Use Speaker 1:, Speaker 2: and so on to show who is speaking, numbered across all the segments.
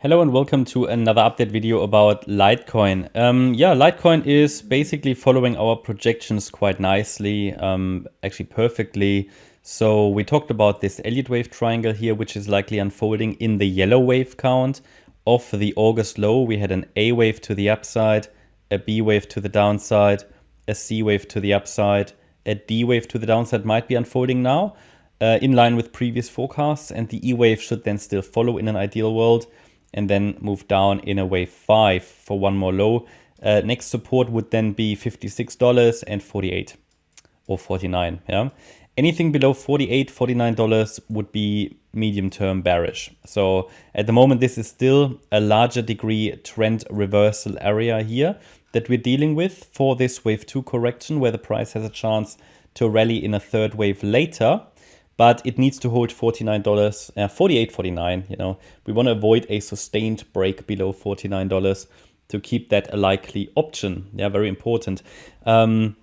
Speaker 1: Hello and welcome to another update video about Litecoin. Litecoin is basically following our projections quite nicely, actually perfectly. So we talked about this Elliott Wave triangle here, which is likely unfolding in the yellow wave count of the August low. We had an A wave to the upside, a B wave to the downside, a C wave to the upside, a D wave to the downside might be unfolding now, in line with previous forecasts, and the E wave should then still follow in an ideal world, and then move down in a wave 5 for one more low. Next support would then be $56 and 48 or 49. Yeah, anything below $48, $49 would be medium term bearish. So at the moment, this is still a larger degree trend reversal area here that we're dealing with for this wave 2 correction, where the price has a chance to rally in a third wave later. But it needs to hold $49, 48, 49. You know, we want to avoid a sustained break below $49 to keep that a likely option. Yeah, very important. Below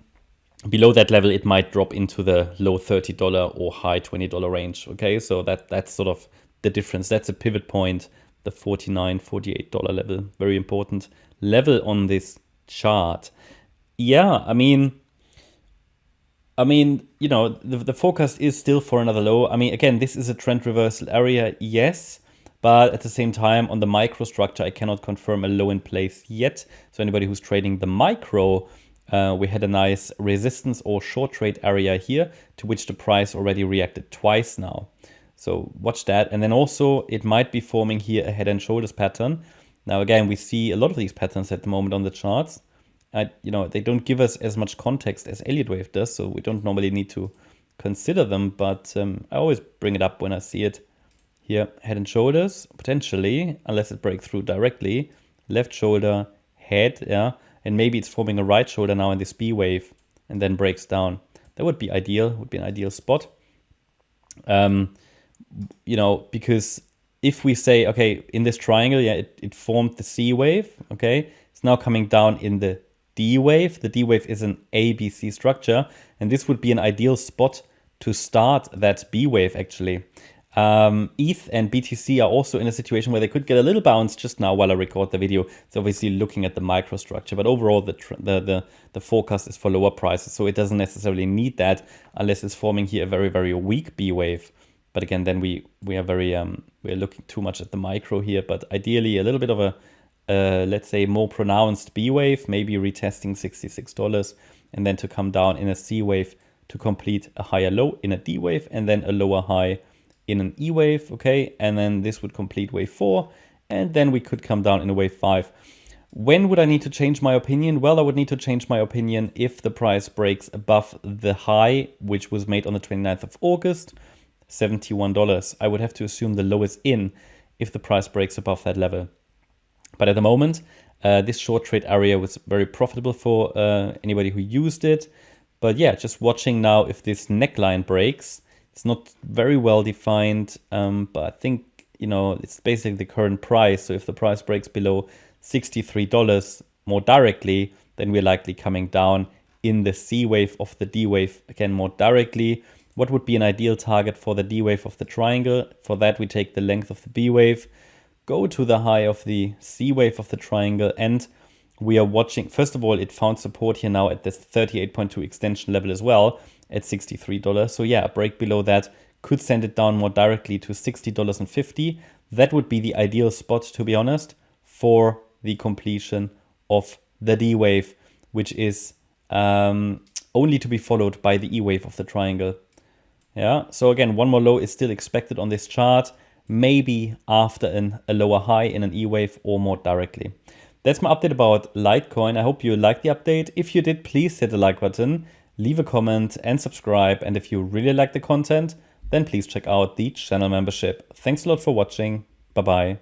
Speaker 1: that level, it might drop into the low $30 or high $20 range. Okay, so that's sort of the difference. That's a pivot point, the $49, $48 level. Very important level on this chart. Yeah, I mean, you know, the forecast is still for another low. I mean, again, this is a trend reversal area, yes, but at the same time, on the microstructure, I cannot confirm a low in place yet. So anybody who's trading the micro, we had a nice resistance or short trade area here, to which the price already reacted twice now. So watch that. And then also, it might be forming here a head and shoulders pattern. Now, again, we see a lot of these patterns at the moment on the charts. They don't give us as much context as Elliott Wave does, so we don't normally need to consider them, but I always bring it up when I see it. Here, head and shoulders, potentially, unless it breaks through directly. Left shoulder, head, yeah, and maybe it's forming a right shoulder now in this B wave and then breaks down. That would be ideal, would be an ideal spot. Because if we say, okay, in this triangle, yeah, it formed the C wave, okay, it's now coming down in the D wave. The D wave is an ABC structure, and this would be an ideal spot to start that B wave actually. ETH and BTC are also in a situation where they could get a little bounce just now while I record the video. It's obviously looking at the microstructure, but overall the forecast is for lower prices, so it doesn't necessarily need that unless it's forming here a very, very weak B wave. But again, then we are very we're looking too much at the micro here, but ideally a little bit of a let's say more pronounced B wave, maybe retesting $66, and then to come down in a C wave to complete a higher low in a D wave, and then a lower high in an E wave, okay? And then this would complete wave 4, and then we could come down in a wave 5. When would I need to change my opinion? Well, I would need to change my opinion if the price breaks above the high, which was made on the 29th of August, $71. I would have to assume the low is in if the price breaks above that level. But at the moment, this short trade area was very profitable for anybody who used it. But yeah, just watching now if this neckline breaks. It's not very well defined, but I think, it's basically the current price. So if the price breaks below $63 more directly, then we're likely coming down in the C wave of the D wave again more directly. What would be an ideal target for the D wave of the triangle? For that, we take the length of the B wave, go to the high of the C wave of the triangle, and we are watching. First of all, it found support here now at this 38.2 extension level as well at $63. So yeah, a break below that could send it down more directly to $60.50. That would be the ideal spot, to be honest, for the completion of the D wave, which is only to be followed by the E wave of the triangle. Yeah, so again, one more low is still expected on this chart, maybe after a lower high in an E wave or more directly. That's my update about Litecoin. I hope you liked the update. If you did, please hit the like button, leave a comment and subscribe. And if you really like the content, then please check out the channel membership. Thanks a lot for watching. Bye-bye.